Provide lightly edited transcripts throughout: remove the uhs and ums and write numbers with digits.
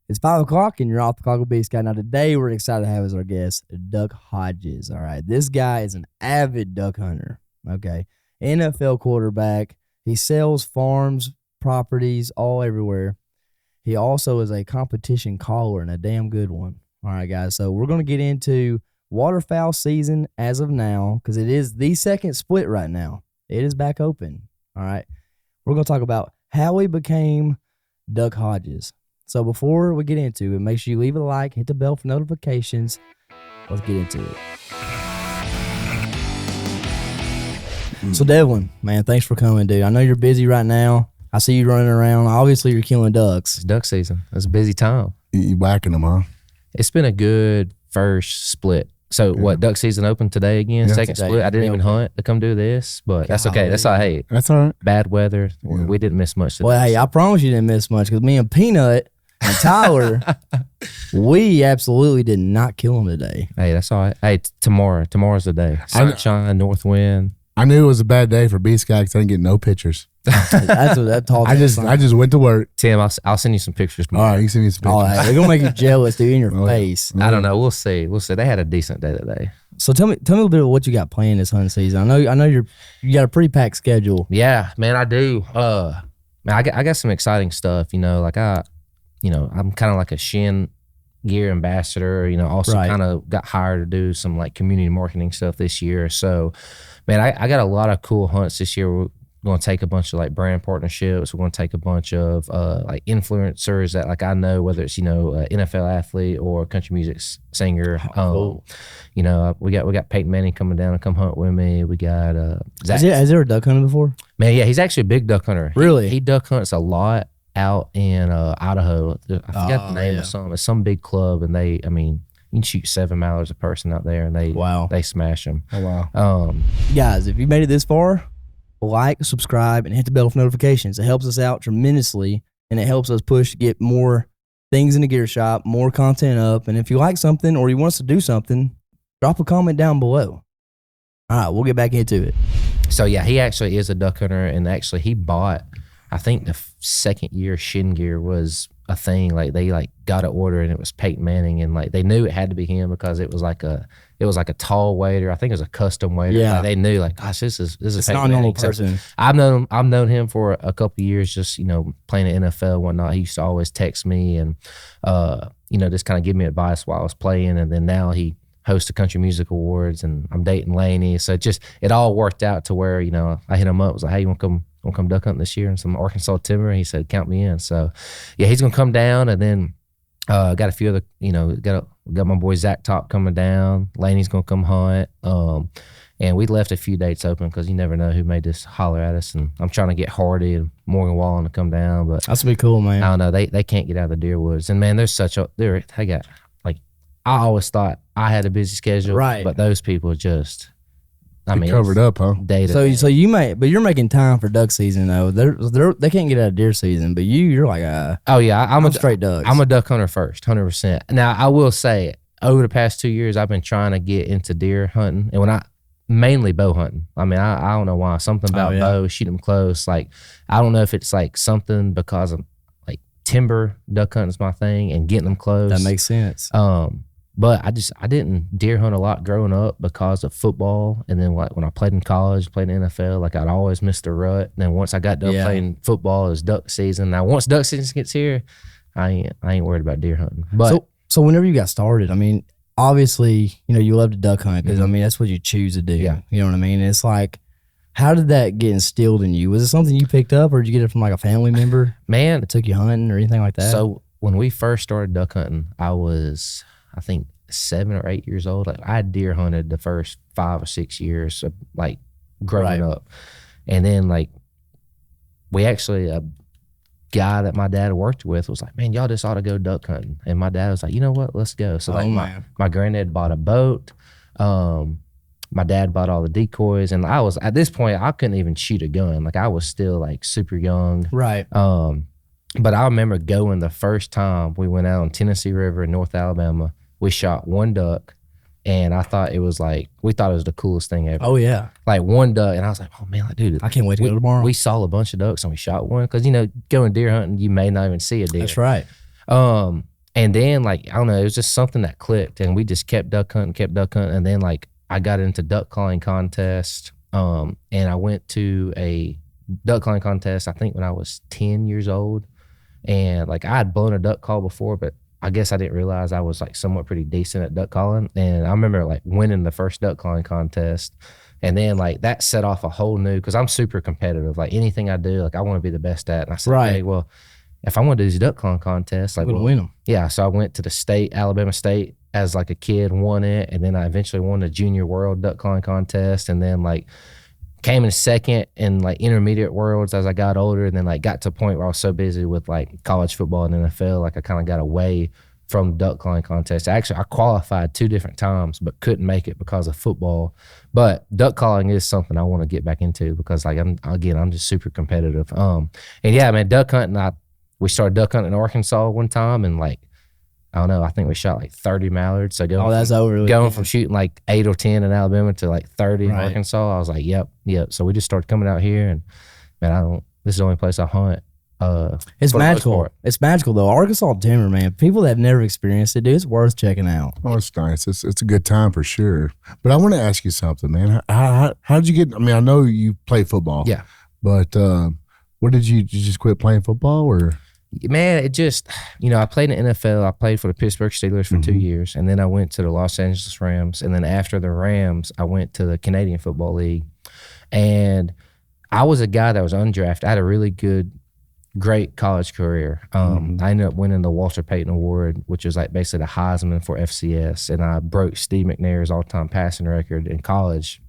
It's 5 o'clock and you're off the clock with Beast Guy. Now today we're excited to have as our guest Duck Hodges. All right, this guy is an avid duck hunter. Okay, NFL quarterback. He sells farms, properties, all everywhere. He also is a competition caller and a damn good one. All right, guys. So we're gonna get into waterfowl season as of now because it is the second split right now. It is back open. All right, we're gonna talk about how we became Duck Hodges. So before we get into it, make sure you leave a like, hit the bell for notifications. Let's get into it. So Devlin, man, thanks for coming, dude. I know you're busy right now. I see you running around. Obviously, you're killing ducks. It's duck season. It's a busy time. You whacking them, huh? It's been a good first split. So what, duck season open today again? Yeah, Second today. split. I didn't even Okay. hunt to come do this, but that's okay. Golly. That's all I hate. That's all right. Bad weather. Yeah. We didn't miss much today. Well, hey, I promise you didn't miss much because me and Peanut and Tyler, we absolutely did not kill him today. Hey, that's all right. Hey, tomorrow's the day. Sunshine, north wind. I knew it was a bad day for Beast Guy because I didn't get no pictures. That's what that talks. I just went to work. Tim, I'll send you some pictures All tomorrow. right, you send me some Oh, pictures. hey, they're gonna make you jealous, dude, in your Oh, yeah. face. I don't know. We'll see. They had a decent day today. So tell me a little bit of what you got planned this hunting season. I know you got a pretty packed schedule. Yeah, man, I do. Man, I got some exciting stuff. I'm kind of like a Shin gear ambassador. Also Right. kind of got hired to do some like community marketing stuff this year. So, man, I got a lot of cool hunts this year. We're going to take a bunch of like brand partnerships. We're going to take a bunch of like influencers that like I know, whether it's NFL athlete or country music singer. Cool. We got Peyton Manning coming down and come hunt with me. We got Zach. Has there a duck hunted before? Man, yeah, he's actually a big duck hunter. Really? He duck hunts a lot out in Idaho. I forgot the name of some. It's some big club, and you can shoot 7 milers a person out there, and they smash them. Oh, wow. Guys, if you made it this far, like, subscribe, and hit the bell for notifications. It helps us out tremendously, and it helps us push to get more things in the gear shop, more content up. And if you like something or you want us to do something, drop a comment down below. All right, we'll get back into it. So yeah, he actually is a duck hunter, and actually he bought. I think the second year Shin gear was a thing. Like they got an order, and it was Peyton Manning, and like they knew it had to be him because it was like a tall waiter. I think it was a custom waiter. Yeah. Like, they knew like, gosh, this is It's Peyton not a normal Manning. So person. I've known him for a couple of years, just playing the NFL and whatnot. He used to always text me and just kind of give me advice while I was playing. And then now he hosts the Country Music Awards, and I'm dating Lainey. So it all worked out to where I hit him up, was like, hey, you want to come duck hunting this year in some Arkansas timber? And he said, count me in. So yeah, he's gonna come down, and then got a few other got my boy Zach Top coming down. Lainey's gonna come hunt. And we left a few dates open because you never know who may just holler at us. And I'm trying to get Hardy and Morgan Wallen to come down, but That's gonna be cool, man. I don't know. They can't get out of the deer woods. And man, they got like, I always thought I had a busy schedule, Right. But those people just, They covered up, huh? Day to So day. you're making time for duck season though. They can't get out of deer season, but you're like Oh yeah, I'm a straight ducks. I'm a duck hunter first, 100%. Now I will say, over the past 2 years, I've been trying to get into deer hunting, and mainly bow hunting. I don't know why. Something about bow, shoot them close. Like, I don't know if it's like something because of like timber duck hunting is my thing, and getting them close. That makes sense. But I didn't deer hunt a lot growing up because of football, and then like when I played in college, played in the NFL, like I'd always miss the rut. And then once I got done playing football, it was duck season. Now once duck season gets here, I ain't worried about deer hunting. But So whenever you got started, obviously, you love to duck hunt because that's what you choose to do. Yeah. You know what I mean? It's like, how did that get instilled in you? Was it something you picked up, or did you get it from like a family member man, that took you hunting or anything like that? so when we first started duck hunting, I was, I think, 7 or 8 years old. Like, I deer hunted the first 5 or 6 years of like growing up. And then like we actually, a guy that my dad worked with was like, man, y'all just ought to go duck hunting. And my dad was like, you know what, let's go. So my granddad bought a boat. My dad bought all the decoys, and I was, at this point, I couldn't even shoot a gun. Like, I was still like super young. Right. But I remember going the first time we went out on Tennessee River in North Alabama. We shot one duck, and we thought it was the coolest thing ever. Oh yeah. Like one duck, and I was like, oh man, like, dude, I can't wait to go tomorrow. we saw a bunch of ducks and we shot one, because going deer hunting, you may not even see a deer. That's right. And then like, I don't know, it was just something that clicked, and we just kept duck hunting. And then like I got into duck calling contest. And I went to a duck calling contest, I think when I was 10 years old. And like I had blown a duck call before, but I guess I didn't realize I was like somewhat pretty decent at duck calling. And I remember like winning the first duck calling contest. And then like that set off a whole new, because I'm super competitive. Like anything I do, like I want to be the best at. And I said, hey, well, if I want to do these duck calling contests, like, win them. Yeah. So I went to the state, Alabama State, as like a kid, won it. And then I eventually won the junior world duck calling contest. And then like came in second in like intermediate worlds as I got older, and then like got to a point where I was so busy with like college football and NFL, like I kind of got away from duck calling contest. Actually, I qualified 2 different times, but couldn't make it because of football. But duck calling is something I want to get back into, because like I'm just super competitive. And yeah, man, duck hunting. We started duck hunting in Arkansas one time, and like, I don't know, I think we shot like 30 mallards. So going from shooting like 8 or 10 in Alabama to like 30 in Arkansas, I was like, yep. So we just started coming out here, and man, this is the only place I hunt. It's magical. It's magical though. Arkansas timber, man. People that have never experienced it, dude, it's worth checking out. Oh, it's nice. It's a good time for sure. But I want to ask you something, man. How did you get? I mean, I know you play football. Yeah. But what did you just quit playing football, or? Man, it just, I played in the NFL. I played for the Pittsburgh Steelers for 2 years, and then I went to the Los Angeles Rams, and then after the Rams, I went to the Canadian Football League. And I was a guy that was undrafted. I had a really great college career. I ended up winning the Walter Payton Award, which was like basically the Heisman for FCS, and I broke Steve McNair's all-time passing record in college.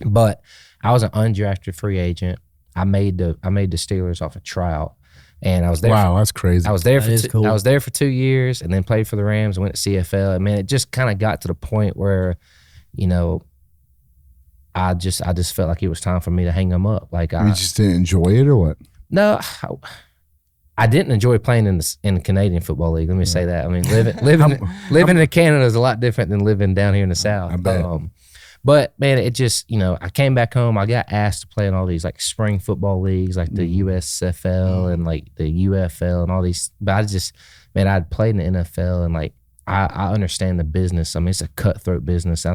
But I was an undrafted free agent. I made the Steelers off a tryout. And I was there. Wow, that's crazy. I was there I was there for 2 years, and then played for the Rams. Went to CFL. I mean, it just kind of got to the point where, I just felt like it was time for me to hang them up. Like you just didn't enjoy it, or what? No, I didn't enjoy playing in the Canadian Football League. Let me say that. I mean, living in Canada is a lot different than living down here in the South. I bet. But man, it just, I came back home. I got asked to play in all these like spring football leagues, like the USFL and like the UFL and all these. But I'd played in the NFL, and like I understand the business. I mean, it's a cutthroat business.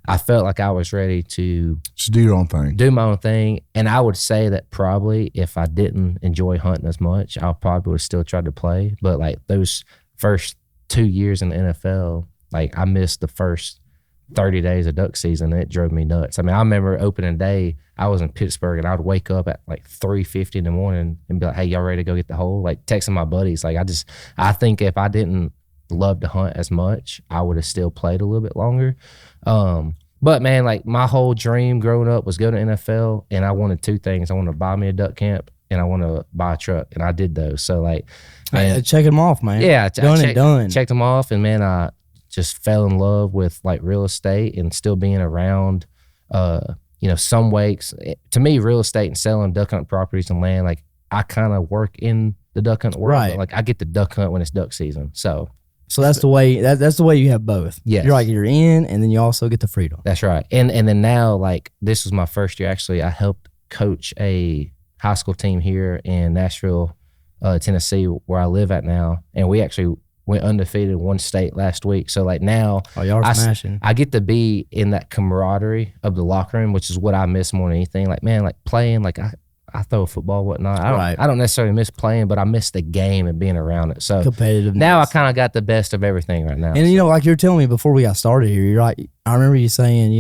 I felt like I was ready to just do your own thing, do my own thing. And I would say that probably if I didn't enjoy hunting as much, I probably would have still tried to play. But like those first 2 years in the NFL, like I missed the first 30 days of duck season, and it drove me nuts. I mean, I remember opening day, I was in Pittsburgh, and I would wake up at like 3:50 in the morning and be like, hey, y'all ready to go get the hole? Like texting my buddies. Like I think if I didn't love to hunt as much, I would have still played a little bit longer. But man, like my whole dream growing up was go to NFL, and I wanted 2 things. I wanted to buy me a duck camp, and I want to buy a truck, and I did those. So like, man, check them off, man. Yeah, done. Checked them off, and man, I just fell in love with like real estate and still being around, some wakes. To me, real estate and selling duck hunt properties and land, like I kind of work in the duck hunt world. Right. Like I get to duck hunt when it's duck season. So that's the way. That's the way you have both. Yes. You're in, and then you also get the freedom. That's right. And then now, like this was my first year. Actually, I helped coach a high school team here in Nashville, Tennessee, where I live at now, and we actually went undefeated, won state last week. So like now, y'all are smashing. I get to be in that camaraderie of the locker room, which is what I miss more than anything. Like man, like playing, like I throw a football, whatnot. I don't necessarily miss playing, but I miss the game and being around it. So competitive. Now I kind of got the best of everything right now. And like you're telling me before we got started here, you're like, I remember you saying,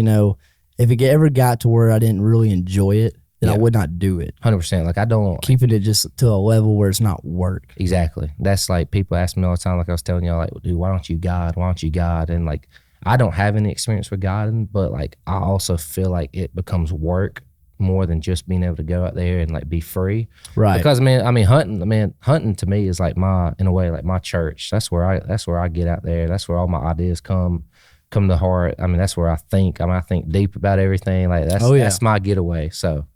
if it ever got to where I didn't really enjoy it, then I would not do it. 100%. Like I don't keeping it just to a level where it's not work. Exactly. That's like people ask me all the time. Like I was telling y'all, like, dude, why don't you God? Why don't you God? And like I don't have any experience with God, but like I also feel like it becomes work more than just being able to go out there and like be free. Right. Because hunting to me is like in a way, like my church. That's where I get out there. That's where all my ideas come to heart. I mean, that's where I think. I think deep about everything. Like that's my getaway. So.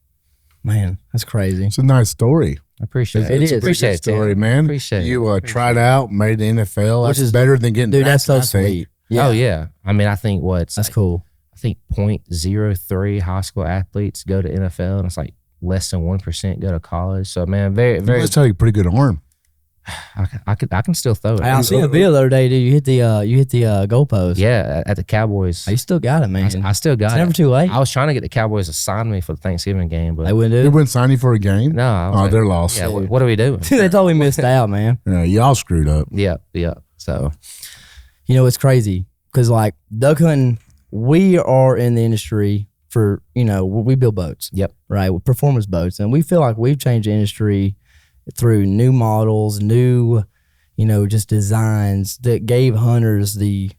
Man, that's crazy. It's a nice story. I appreciate it. It is. Appreciate it, story, man. Appreciate it. You tried out, made the NFL. Which is better than getting. Dude, that's so sweet. Yeah. Oh yeah. I mean, I think that's cool. I think 0.03 high school athletes go to NFL, and it's like less than 1% go to college. So man, very, very. That's how you pretty good arm. I can still throw it. I seen a video the other day, dude. You hit the goalpost. Yeah, at the Cowboys. You still got it, man. I still got It's it. never too late. I was trying to get the Cowboys to sign me for the Thanksgiving game, but They wouldn't do They it. wouldn't sign you for a game? no. I was like, They're lost. Yeah, what are we doing? They totally missed out, man. Yeah, y'all screwed up. Yeah. So You know, it's crazy because like duck hunting, we are in the industry for, we build boats. Yep. Right. With performance boats. And we feel like we've changed the industry through new models, new, just designs that gave hunters the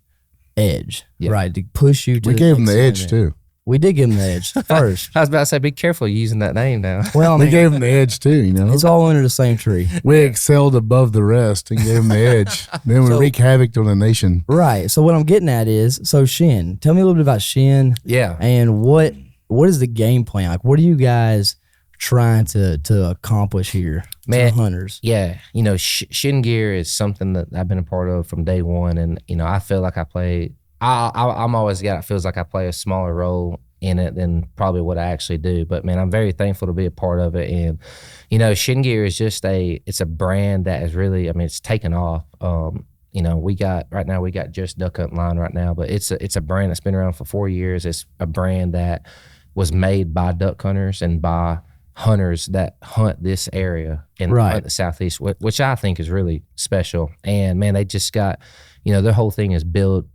edge, Yep. right? To push you to We gave them next the edge limit. too. We did give them the edge first. I was about to say, be careful using that name now. Well, I We mean, gave them the edge too, it's all under the same tree. We excelled above the rest and gave them the edge. Then we wreak havoc on the nation. Right. So what I'm getting at is, Shin, tell me a little bit about Shin Yeah. and what is the game plan? Like, what are you guys trying to accomplish here, Man, to hunters? Yeah, shin gear is something that I've been a part of from day one, and I feel like I'm always a guy that feels like I play a smaller role in it than probably what I actually do. But man, I'm very thankful to be a part of it, and shin gear is just it's a brand that is really, it's taken off. We got just duck hunting line right now, but it's a brand that's been around for 4 years. It's a brand that was made by duck hunters and by hunters that hunt this area and hunt the Southeast, which I think is really special. And man, they just got, their whole thing is built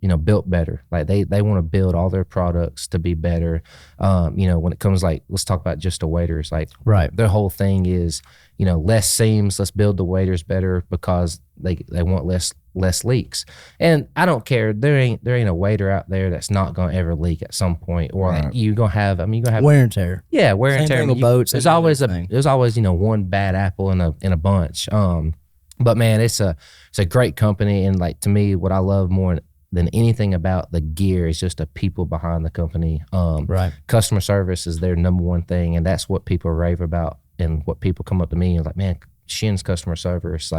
better. Like they want to build all their products to be better. When it comes let's talk about just the waders, their whole thing is, less seams, let's build the waders better because they want less leaks. And I don't care. There ain't a wader out there that's not going to ever leak at some point, or you're going to have, Wear and tear. Yeah, wear and Same tear. thing with boats. There's always one bad apple in a bunch. But man, it's a great company, and to me, what I love more than anything about the gear is just the people behind the company. Right. Customer service is their number one thing, and that's what people rave about, and what people come up to me and man, Shin's customer service,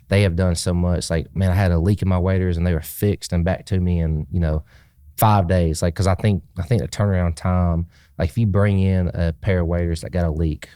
they have done so much. Man, I had a leak in my waders and they were fixed and back to me in 5 days. Because I think the turnaround time, if you bring in a pair of waders that got a leak,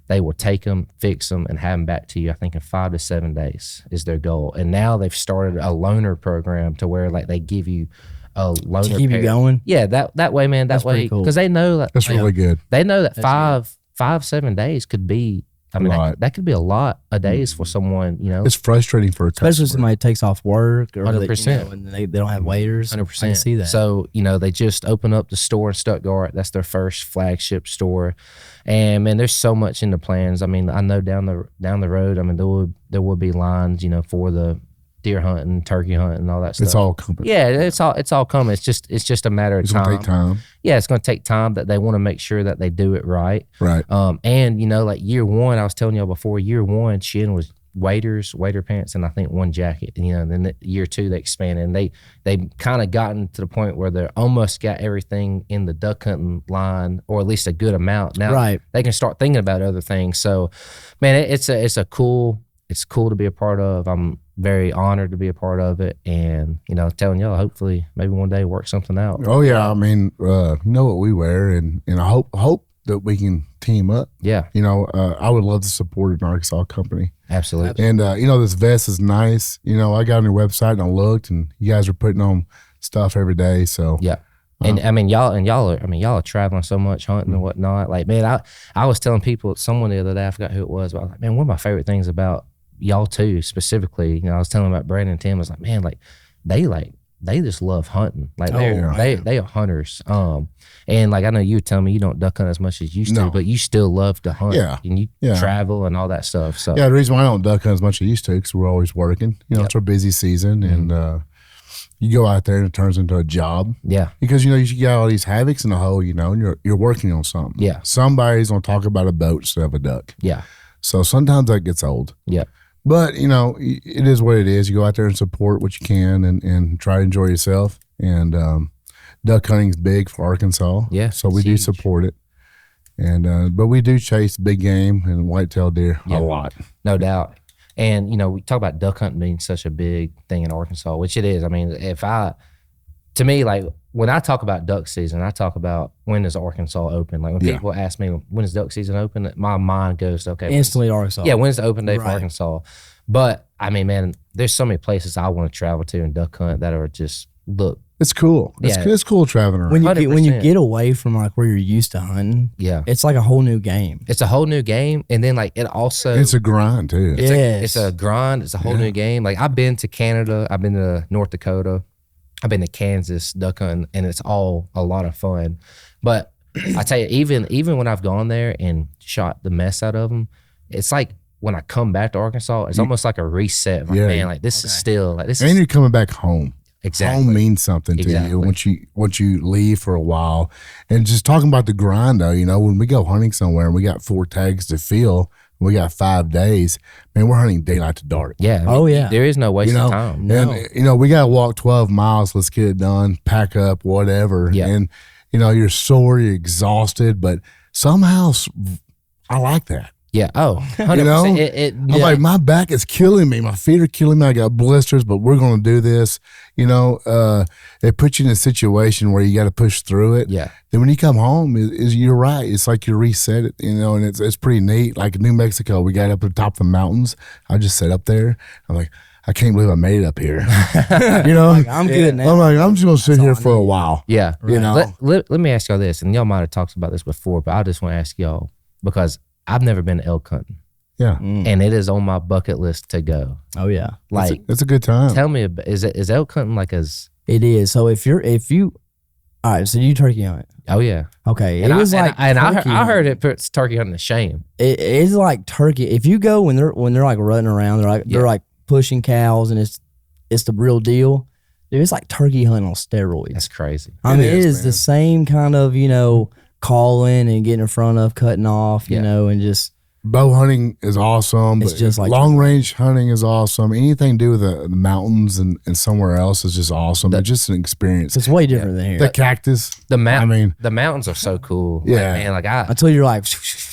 they will take them, fix them, and have them back to you. I think in 5 to 7 days is their goal. And now they've started a loaner program to where they give you a loaner To keep pair. you going. Yeah, that way, man. That That's pretty way, cool. because they know that That's really good. they know that That's 5-7 days could be. Lot. That could be a lot of days for someone. It's frustrating for a Especially if customer. somebody takes off work or 100%. and they don't have waders. 100%. I can see that. So, they just opened up the store in Stuttgart. That's their first flagship store. And man, there's so much in the plans. I know down the road, there will be lines, for the deer hunting, turkey hunting, all that stuff. It's all coming. Yeah, it's all coming. It's just a matter of It's time. going to take time. Yeah, it's going to take time that they want to make sure that they do it right. Right. And year one, I was telling y'all before, year one, Shin was waders, wader pants, and I think one jacket. And then year two they expanded, and they kind of gotten to the point where they're almost got everything in the duck hunting line, or at least a good amount. Now they can start thinking about other things. So, man, it's cool to be a part of. I'm very honored to be a part of it, and telling y'all, hopefully maybe one day work something out. Oh yeah, know what we wear, and I hope that we can team up. Yeah, I would love to support an Arkansas company. absolutely. And this vest is nice. I got on your website and I looked, and you guys are putting on stuff every day. So yeah. And y'all are traveling so much, hunting and whatnot. Man, I was telling someone the other day, I forgot who it was, but I was like, man, one of my favorite things about y'all too, specifically, I was telling them about Brandon and Tim. I was like, man, they just love hunting. They are hunters. And I know you were telling me you don't duck hunt as much as you used to, but you still love to hunt. Yeah. And you travel and all that stuff. So yeah, the reason why I don't duck hunt as much as I used to, because we're always working. It's our busy season, and you go out there and it turns into a job. Yeah. Because you got all these havocs in the hole, and you're working on something. Yeah. Somebody's gonna talk about a boat instead of a duck. Yeah. So sometimes that gets old. Yeah. But it is what it is. You go out there and support what you can, and try to enjoy yourself. And duck hunting is big for Arkansas. Yeah. So we do huge. support it. And but we do chase big game and whitetail deer a lot. No doubt. And we talk about duck hunting being such a big thing in Arkansas, which it is. To me, when I talk about duck season, I talk about when does Arkansas open. When people ask me when is duck season open, my mind goes, okay, Instantly Arkansas. Yeah, when's the open day for Right. Arkansas? But I mean, man, there's so many places I want to travel to and duck hunt that are just look. It's cool. It's cool traveling around. When you get away from like where you're used to hunting, it's like a whole new game. It's a whole new game, and then like it's a grind too. It's a grind. It's a whole new game. Like I've been to Canada, I've been to North Dakota, I've been to Kansas duck hunting, and it's all a lot of fun. But I tell you, even when I've gone there and shot the mess out of them, it's like when I come back to Arkansas, it's almost like a reset. Like, man, like this is still like this. And you're coming back home. Exactly. Home means something to you once you leave for a while. And just talking about the grind though, you know, when we go hunting somewhere and we got 4 tags to fill, we got 5 days, man, we're hunting daylight to dark. Yeah. There is no waste of time. No. And, you know, we got to walk 12 miles. Let's get it done, pack up, whatever. Yeah. And, you know, you're sore, you're exhausted, but somehow I like that. Yeah. Oh, 100%. You know, I'm like, my back is killing me. My feet are killing me. I got blisters, but we're going to do this. You know, it puts you in a situation where you got to push through it. Yeah. Then when you come home, you're right. It's like you reset it, you know, and it's pretty neat. Like in New Mexico, we got up at the top of the mountains. I just sat up there. I'm like, I can't believe I made it up here. You know, like, I'm good now. I'm like, I'm just going to sit here for a while. Yeah. You know, let me ask y'all this, and y'all might have talked about this before, but I just want to ask y'all because I've never been elk hunting. Yeah. And it is on my bucket list to go. Oh yeah. Like it's a good time. Tell me, is elk hunting like as it is? So if you all right, so you turkey hunt. Oh yeah. Okay. And I heard it turkey puts turkey hunting to shame. It is like turkey. If you go when they're like running around, they're like pushing cows and it's the real deal. Dude, it's like turkey hunting on steroids. That's crazy. I mean, it is the same kind of, you know, calling and getting in front of, cutting off, you know, and just bow hunting is awesome. It's but just like long range hunting is awesome. Anything to do with the mountains and somewhere else is just awesome. It's just an experience. It's way different than here. The cactus. The mountains are so cool. Yeah, like, man. Like until you're like,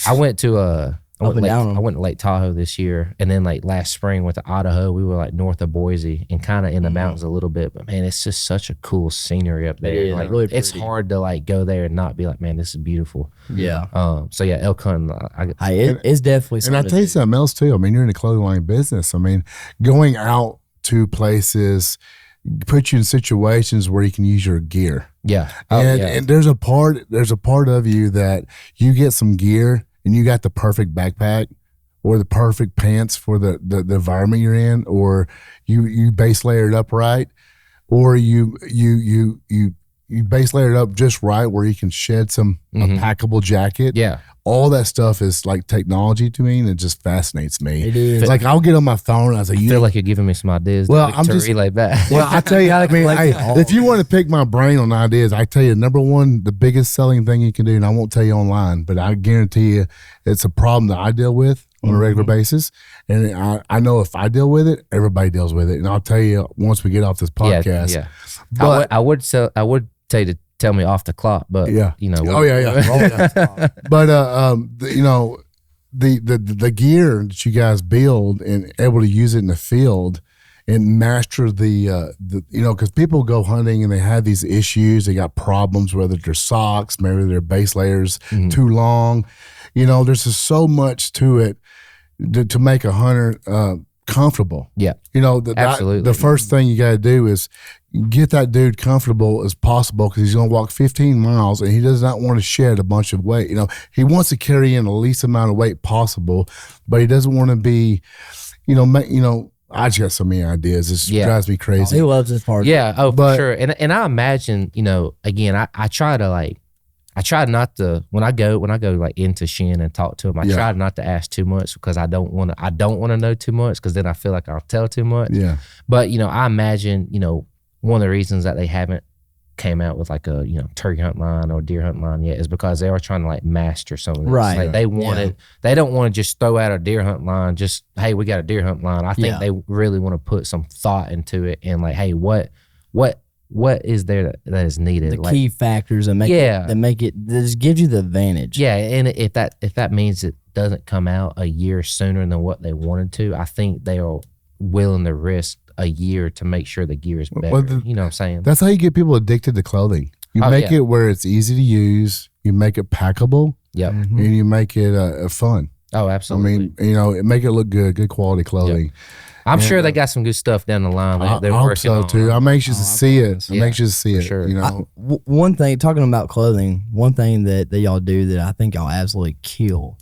I went to I went to Lake Tahoe this year, and then like last spring went to Idaho. We were like north of Boise and kind of in the mountains a little bit, but man, it's just such a cool scenery up there. Yeah, like really it's hard to like go there and not be like, man, this is beautiful. Yeah. So yeah, elk hunting. It's definitely. And I tell you something else too. I mean, you're in the clothing line business. I mean, going out to places put you in situations where you can use your gear. Yeah. And there's a part of you that you get some gear and you got the perfect backpack or the perfect pants for the environment you're in, or you base layer it up right, or you base layer it up just right where you can shed a packable jacket. Yeah. All that stuff is like technology to me, and it just fascinates me. It is. Like I'll get on my phone and I was like, I feel like you're giving me some ideas. Well, I'm just relay back. Well, I tell you, I mean, if you want to pick my brain on ideas, I tell you, number one, the biggest selling thing you can do, and I won't tell you online, but I guarantee you, it's a problem that I deal with on a regular basis, and I know if I deal with it, everybody deals with it, and I'll tell you once we get off this podcast. Yeah. But I would tell you to tell me off the clock, but you know. But you know, the gear that you guys build and able to use it in the field and master the you know, because people go hunting and they have these issues, they got problems, whether their socks, maybe their base layers too long. You know, there's just so much to it to make a hunter comfortable. Yeah. You know, absolutely. The first thing you got to do is get that dude comfortable as possible, because he's going to walk 15 miles and he does not want to shed a bunch of weight. You know, he wants to carry in the least amount of weight possible, but he doesn't want to be, you know, I just got so many ideas. It drives me crazy. He loves this part. Yeah. Oh, for sure. And I imagine, you know, again, I try not to, when I go like into Shin and talk to him, I try not to ask too much, because I don't want to know too much, because then I feel like I'll tell too much. Yeah. But, you know, I imagine, you know, one of the reasons that they haven't came out with like a, you know, turkey hunt line or deer hunt line yet is because they are trying to like master some of this. Right. Like they don't want to just throw out a deer hunt line, just, hey, we got a deer hunt line. I think they really want to put some thought into it and like, hey, what is there that is needed? The key factors that make it, that just gives you the advantage. Yeah, and if that means it doesn't come out a year sooner than what they wanted to, I think they are willing to risk a year to make sure the gear is better. You know what I'm saying? That's how you get people addicted to clothing. You make it where it's easy to use, you make it packable, yep. and you make it fun. Oh, I absolutely. mean, make it look good quality clothing. I'm sure they got some good stuff down the line. They're I hope working so on too. I'm anxious to see it. I'm Yeah, anxious to see for it. sure. You know, One thing, talking about clothing, one thing that y'all do that I think y'all absolutely kill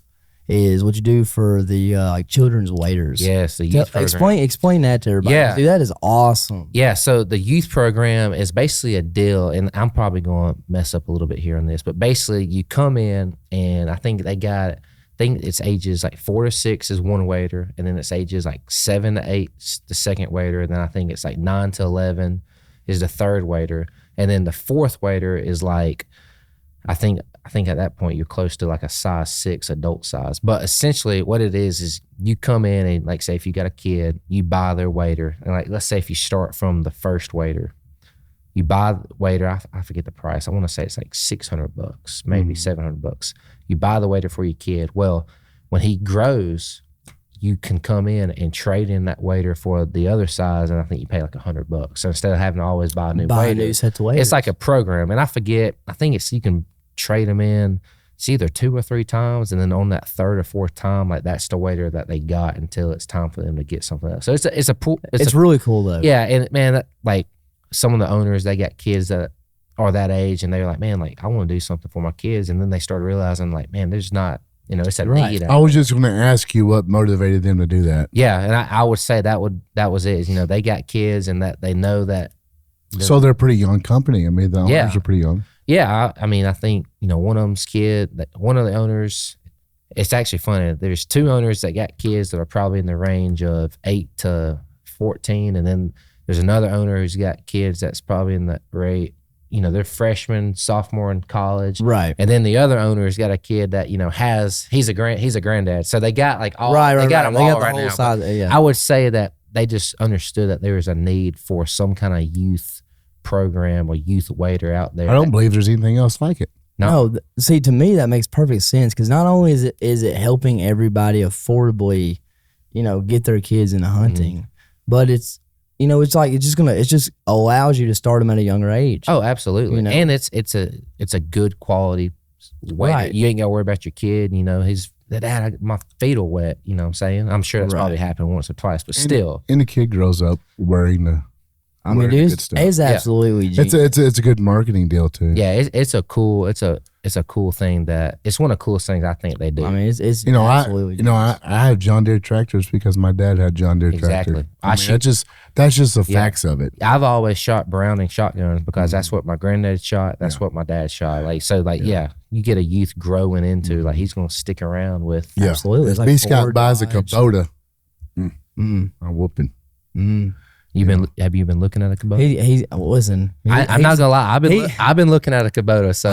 is what you do for the like children's waiters. Yes, the youth program. Explain that to everybody. Yeah. Dude, that is awesome. Yeah, so the youth program is basically a deal, and I'm probably going to mess up a little bit here on this, but basically you come in, and I think it's ages like 4 to 6 is one waiter, and then it's ages like 7 to 8 the second waiter, and then I think it's like 9 to 11 is the third waiter, and then the fourth waiter is like, I think at that point you're close to like a size 6 adult size. But essentially what it is you come in and like say if you got a kid, you buy their waiter. And like let's say if you start from the first waiter, you buy the waiter, I forget the price. I want to say it's like $600, maybe $700. You buy the waiter for your kid. Well, when he grows, you can come in and trade in that waiter for the other size, and I think you pay like $100. So instead of having to always buy a new waiter, new set of waiters. it's like a program. And I think you can trade them in. It's either 2 or 3 times, and then on that third or fourth time, like that's the waiter that they got until it's time for them to get something else. So it's really cool though. Yeah, and man, like some of the owners, they got kids that are that age, and they're like, man, like I want to do something for my kids, and then they start realizing, like, man, there's not, it's a need. I was just going to ask you what motivated them to do that. Yeah, and I would say that was it. They got kids, and that they know that. So they're a pretty young company. I mean, the owners are pretty young. Yeah, I mean, I think one of them's one of the owners. It's actually funny. There's 2 owners that got kids that are probably in the range of 8 to 14, and then there's another owner who's got kids that's probably in that rate. They're freshman, sophomore in college, Right. And then the other owner's got a kid that he's a granddad. So they got like all right. they got them all the right whole now. side, yeah. I would say that they just understood that there was a need for some kind of youth program or youth waiter out there. I don't believe there's anything else like it. No. See, to me that makes perfect sense because not only is it helping everybody affordably, get their kids into hunting, but it's it just allows you to start them at a younger age. Oh, absolutely. And it's a good quality waiter. Right. You ain't got to worry about your kid. Dad, my feet are wet. You know what I'm saying? I'm sure that's probably happened once or twice, but still. And the kid grows up wearing the. I mean, dude, it's absolutely it's a good marketing deal too. Yeah, it's a cool thing that it's one of the coolest things I think they do. I mean, it's absolutely I have John Deere tractors because my dad had John Deere tractors. Exactly. That's just the facts of it. I've always shot Browning shotguns because that's what my granddad shot. That's what my dad shot. You get a youth growing into he's going to stick around with. Yeah. Absolutely. If B. Scott buys a Kubota, I'm whooping. Have you been looking at a Kubota? I'm not gonna lie. I've been looking at a Kubota. So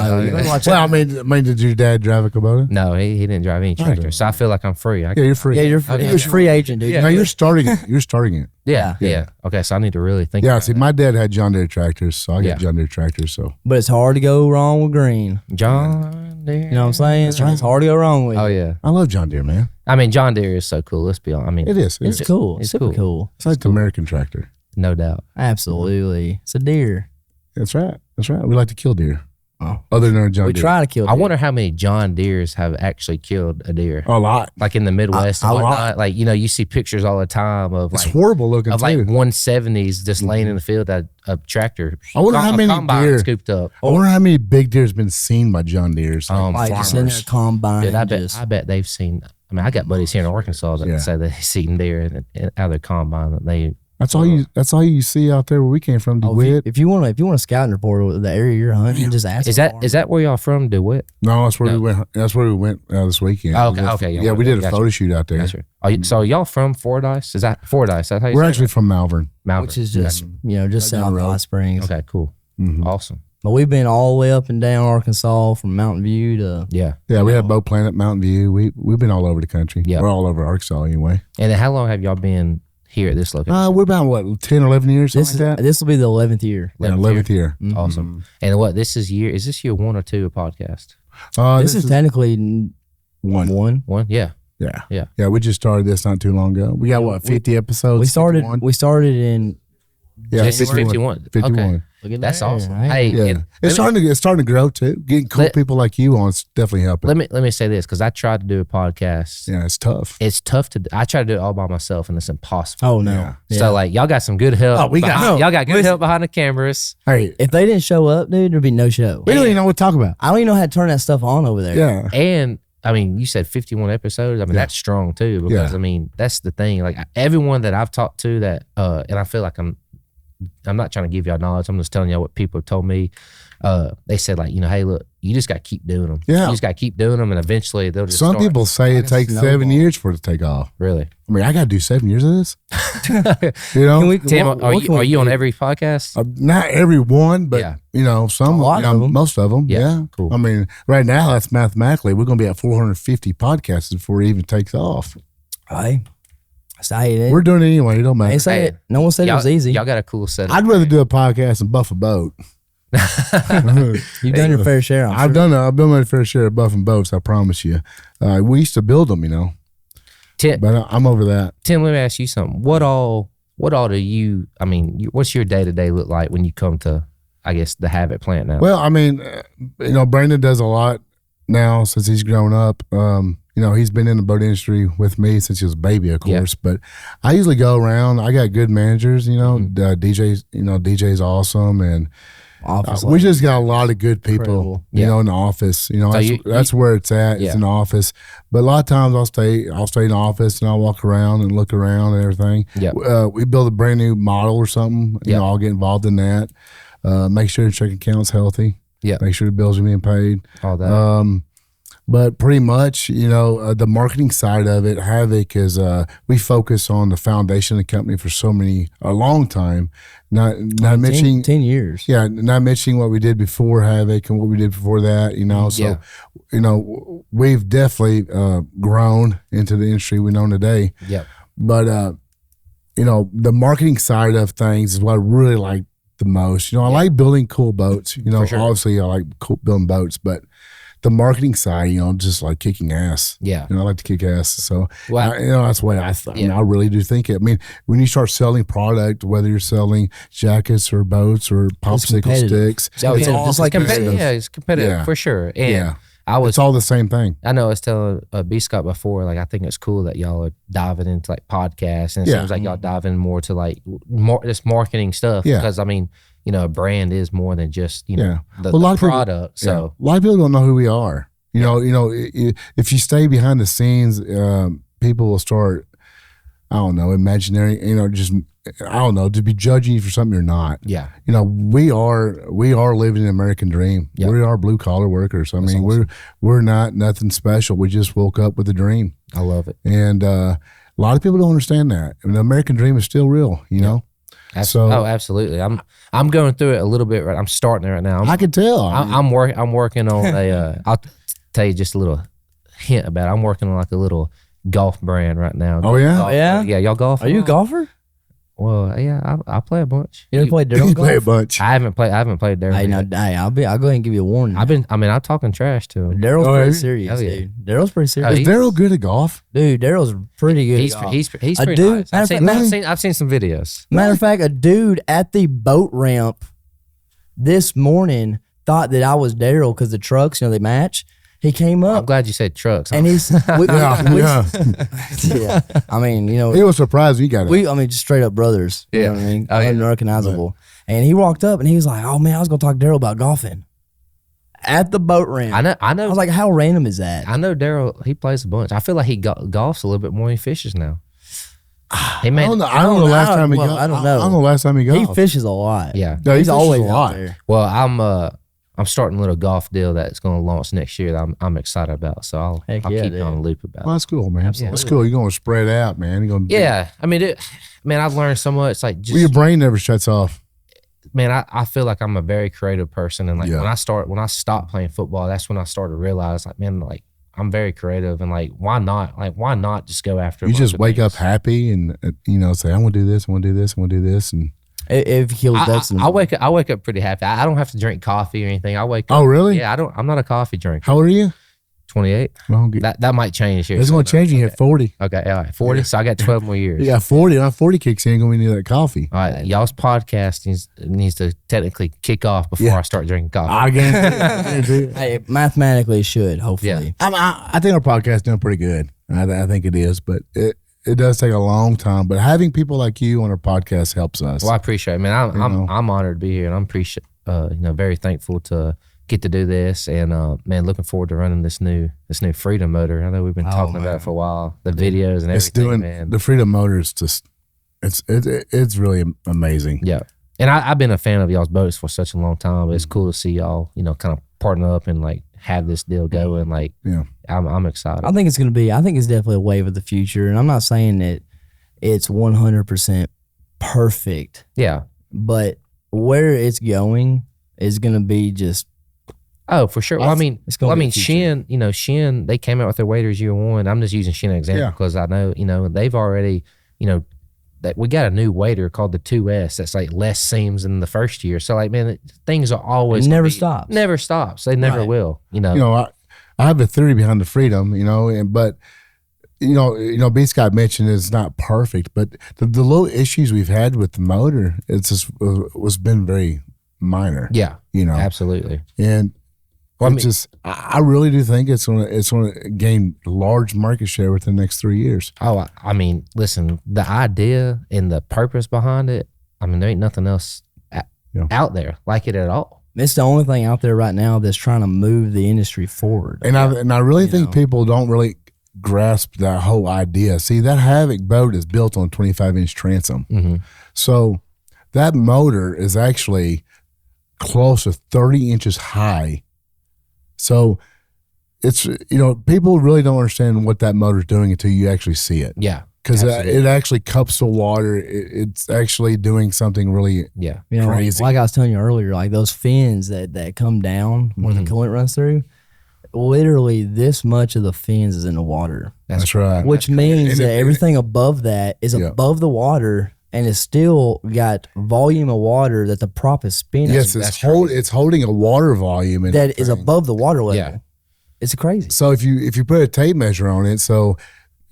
I mean, did your dad drive a Kubota? No, he didn't drive any tractor. So I feel like I'm free. You're free. Yeah, you're free agent, dude. Yeah. No, you're starting it. You're starting it. Yeah. Okay, so I need to really think. Yeah. about See, that. my dad had John Deere tractors, so I got John Deere tractors. So, But it's hard to go wrong with green. John Deere. You know what I'm saying? It's hard to go wrong with. Oh yeah. I love John Deere, man. I mean, John Deere is so cool. Let's be honest. I mean, It is. It's cool. It's super cool. It's like the American tractor. No doubt. Absolutely. It's a deer. That's right. We like to kill deer. Oh. Other than our John We Deere. try to kill I deer. wonder how many John Deeres have actually killed a deer. A lot. Like in the Midwest A and lot. whatnot. Like, you see pictures all the time of It's horrible looking of too. like 170s just laying in the field that a tractor. I wonder how many combine deer scooped up. I wonder how many big deer has been seen by John Deere's. Like just in their combine. Dude, just- I bet they've seen. I mean, I got buddies here in Arkansas that say they've seen deer out of their combine that they. That's all you see out there where we came from, DeWitt. If you want a scouting report of the area you're hunting, just ask. Is that where y'all from, DeWitt? No, that's where we went. That's where we went this weekend. Oh, okay. Yeah, we did a photo shoot out there. Gotcha. So y'all from Fordyce? Is that Fordyce? That's how you We're say actually it? from Malvern. Malvern. Which is just just south of Hot Springs. Okay, cool. Mm-hmm. Awesome. But we've been all the way up and down Arkansas from Mountain View to Yeah. We had Bow Planet, Mountain View. We've been all over the country. Yeah. We're all over Arkansas anyway. And then how long have y'all been here at this location? We're about 10 or 11 years, something like that. this will be the 11th year. 11th year. Awesome. And is this year 1 or 2 of podcast? This is technically one. One? Yeah. Yeah. We just started this not too long ago. We got 50 episodes? We started 51? we started in Yeah, This is 51. 51. Okay. Look at That's there, awesome. right? Hey, Yeah, and it's starting to grow too. Getting cool Let- people like you on is definitely helping. let me say this, because I tried to do a podcast. Yeah, it's tough. It's tough to. I try to do it all by myself, and it's impossible. Oh no. Yeah. Yeah. So like y'all got some good help. Oh, we got- behind- no, y'all got good help behind the cameras. Hey, if they didn't show up, dude, there'd be no show. we don't even know what to talk about. I don't even know how to turn that stuff on over there. Yeah, And I mean, you said 51 episodes. I mean, Yeah. that's strong too, because Yeah. I mean, that's the thing. Like everyone that I've talked to that, and I feel like I'm not trying to give y'all knowledge. I'm just telling y'all what people have told me. They said like, hey, look, you just got to keep doing them. Yeah. You just got to keep doing them, and eventually they'll just some start. people say Like it a takes 7 snowball. years for it to take off. Really. I mean, I got to do 7 years of this. You know, Can we, Tim, what are can we you on do? every podcast? Not every one, but Yeah. some, A lot of them. most of them. Yeah, Yeah, cool. I mean, right now that's mathematically we're going to be at 450 podcasts before it even takes off. Hey, say it. We're doing it anyway. It don't They matter. say Hey, it. No one said it was easy. Y'all got a cool setup. I'd rather do a podcast than buff a boat. You've done your fair share. I've done it. I've been my fair share of buffing boats. I promise you. We used to build them, Tim, but I'm over that. Tim, let me ask you something. What all do you? I mean, what's your day to day look like when you come to, I guess, the Habit plant now? Well, I mean, Brandon does a lot now since he's grown up. He's been in the boat industry with me since he was a baby, of Yeah. course. But I usually go around. I got good managers. Mm-hmm. DJ's awesome, and Office we just got a lot of good people. Incredible. Yeah. In the office. So That's where it's at. Yeah. It's in the office. But a lot of times I'll stay in the office and I'll walk around and look around and everything. Yeah. We build a brand new model or something. Yeah. I'll get involved in that. Make sure the check account's healthy. Yeah. Make sure the bills are being paid. All that. But pretty much, the marketing side of it, Havoc is we focus on the foundation of the company for a long time. Not mentioning 10 years. yeah, not mentioning what we did before Havoc and what we did before that, So, Yeah. we've definitely grown into the industry we know today. Yep. But, the marketing side of things is what I really like the most. I like building cool boats. For sure. Obviously I like building boats, but the marketing side, just like kicking ass. Yeah. I like to kick ass. So, Well, that's the way I really do think it. I mean, when you start selling product, whether you're selling jackets or boats or popsicle competitive. sticks, So it's all just like competitive. Yeah, it's competitive Yeah. for sure. And Yeah. I It's all the same thing. know I was telling B Scott before, like I think it's cool that y'all are diving into like podcasts, and it Yeah. seems like y'all diving more to like more this marketing stuff. Yeah. Because I mean, a brand is more than just Yeah. the, Well, a lot the of people- product. So A lot of people don't know who we are. If you stay behind the scenes, people will start, I don't know, imaginary, to be judging you for something you're not. yeah, We are living an American dream. Yep. We are blue collar workers. I mean, awesome. we're not nothing special. We just woke up with a dream, I love it. and a lot of people don't understand that. I mean, the American dream is still real. So- Absolutely. I'm going through it a little bit. Right, I'm starting it right now. I could tell. I'm working on a. I'll tell you just a little hint about it. I'm working on like a little golf brand right now. Oh, yeah? Oh, yeah? Yeah, y'all golf? Are you a golfer? Well, yeah, I play a bunch. You ever played Daryl you play a golf? bunch. I haven't played there. Hey, I'll go ahead and give you a warning. I'm talking trash to him. Daryl's Oh, pretty yeah? serious, Oh, yeah. dude. Daryl's pretty Is serious. he's- Daryl good at golf? Dude, Daryl's pretty good. He's at golf. he's A pretty dude- nice. matter of I've seen some videos. Matter of fact, a dude at the boat ramp this morning thought that I was Daryl because the trucks, they match. He came I'm up glad you said trucks. and he's yeah. I mean, He was surprised you got it. just straight up brothers. You know what I mean? Oh, yeah. Unrecognizable. And he walked up and he was like, "Oh man, I was gonna talk to Daryl about golfing at the boat ramp." I I know. was like, "How random is that?" I know Daryl. He plays a bunch. I feel like he golfs a little bit more than he fishes now. He I made. don't know. I don't know the last time he well, golfed. I don't know. I don't know the last time he He golfed. fishes a lot. Yeah. Yeah, he he's fishes always a lot. out there. Well, I'm starting a little golf deal that's going to launch next year that I'm excited about. So I'll Heck keep yeah, you dude. on the loop about Well, it. that's cool, man. Absolutely. That's cool. You're going to spread out, man. You're going to Yeah, I mean, I've learned so much. Like just Well, your brain never shuts off. man, I feel like I'm a very creative person, and like Yeah. when I stopped playing football, that's when I started to realize, like, man, like I'm very creative, and like why not just go after? a You bunch just of wake up things? happy and say, "I'm going to do this. I'm going to do this. I'm going to do this." And If he kills ducks, in the I wake up pretty happy. I don't have to drink coffee or anything. I wake up. oh, really? Yeah, I'm not a coffee drinker. How old are you? 28. Well, That might change here. it's going to change. You hit 40. Okay, all right, 40. So I got 12 more years. You got 40. Now 40 kicks in. Going to need that coffee. All right, y'all's podcast needs to technically kick off before I start drinking coffee. I guarantee it. Hey, mathematically it should, hopefully. I think our podcast is doing pretty good. I think it is, but it does take a long time. But having people like you on our podcast helps us. Well, I appreciate it, man. I'm honored to be here, and I'm very thankful to get to do this, and man, looking forward to running this new Freedom motor. I know we've been talking about it for a while. The videos and everything, man. The Freedom motor is just it's really amazing. Yeah, and I've been a fan of y'all's boats for such a long time. But it's cool to see y'all, kind of partner up and like have this deal going. Like, I'm excited. I think it's definitely a wave of the future, and I'm not saying that it's 100% perfect. Yeah, but where it's going is going to be just. Oh, for sure. Well, I mean, Shin, Shin, they came out with their waders year one. I'm just using Shin as an example because I know, they've already, that we got a new wader called the 2S that's like less seams than the first year. So like, man, things are always never stops. Never stops. They never will. I have a theory behind the Freedom, but B. Scott mentioned it's not perfect, but the little issues we've had with the motor, it's just was been very minor. Yeah, absolutely. And I really do think it's gonna gain large market share within the next 3 years. Oh, I mean, listen, the idea and the purpose behind it. I mean, there ain't nothing else out there like it at all. It's the only thing out there right now that's trying to move the industry forward. And I really think people don't really grasp that whole idea. See, that Havoc boat is built on a 25-inch transom, so that motor is actually close to 30 inches high. So it's, people really don't understand what that motor's doing until you actually see it. Yeah. Because it actually cups the water. It's actually doing something really crazy. Like I was telling you earlier, like those fins that come down where the coolant runs through, literally this much of the fins is in the water. That's right. Which means that everything above that is above the water, and it's still got volume of water that the prop is spinning. Yes, it's holding a water volume that is above the water level. Yeah. It's crazy. So if you put a tape measure on it, so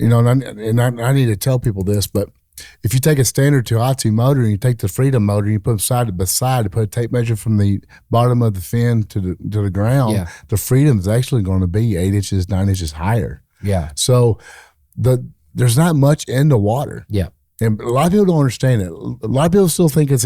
and I need to tell people this, but if you take a standard 2i2 motor and you take the Freedom motor and you put them side by side to put a tape measure from the bottom of the fin to the ground, the Freedom is actually going to be 8 inches, 9 inches higher. Yeah. So there's not much in the water. Yeah. And a lot of people don't understand it. A lot of people still think it's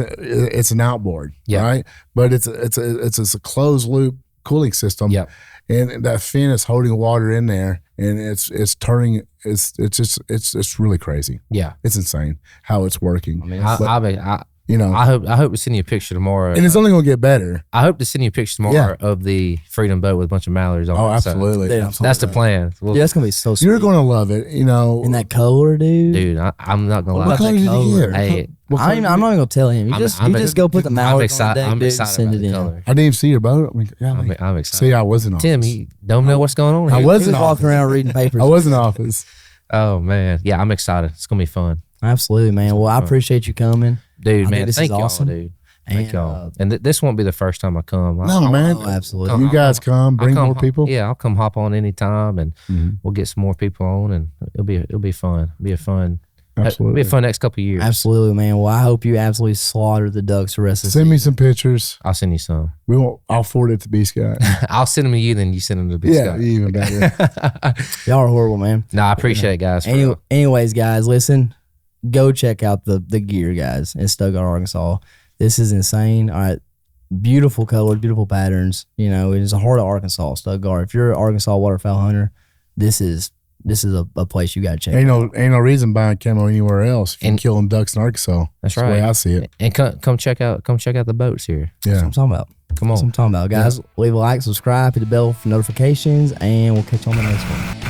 an outboard, right? But it's a closed loop cooling system. Yeah. And that fin is holding water in there, and it's turning. It's really crazy. Yeah, it's insane how it's working. I mean, I hope to send you a picture tomorrow, and it's only gonna get better. I hope to send you a picture tomorrow of the Freedom boat with a bunch of mallards on it. Oh, absolutely. So that's the plan. That's gonna be so sweet. You're gonna love it, In that color, dude. Dude, I'm not gonna lie. What color did you get? Hey, I'm not even gonna tell him. You just go put the mallards on the deck, I'm dude, excited send about it in. the color. I didn't even see your boat. I'm excited. See, I was in office. Tim, you don't know what's going on here. I was He in was walking office. around reading papers. I was in office. Oh man, yeah, I'm excited. It's gonna be fun. Absolutely, man. Well, I appreciate you coming. Dude, I man, think this thank is y'all, awesome. dude. Thank y'all. And this won't be the first time I come. No, man. Oh, absolutely. You guys bring more people. Yeah, I'll come hop on anytime, and we'll get some more people on, and it'll be fun. It'll be a fun next couple of years. Absolutely, man. Well, I hope you absolutely slaughter the ducks the rest of the Send me some pictures. I'll send you some. I'll forward it to B. Scott. I'll send them to you, then you send them to B. Scott. Yeah, even better. Y'all are horrible, man. No, I appreciate it, guys. Anyways, guys, listen. Go check out the gear, guys, in Stuttgart, Arkansas. This is insane. All right. Beautiful colors, beautiful patterns. It is the heart of Arkansas, Stuttgart. If you're an Arkansas waterfowl hunter, this is a place you got to check out. Ain't no reason buying camo anywhere else if you're killing ducks in Arkansas. That's right. The way I see it. And come check out the boats here. Yeah. That's what I'm talking about. Come on. That's what I'm talking about. Guys, leave a like, subscribe, hit the bell for notifications, and we'll catch you on the next one.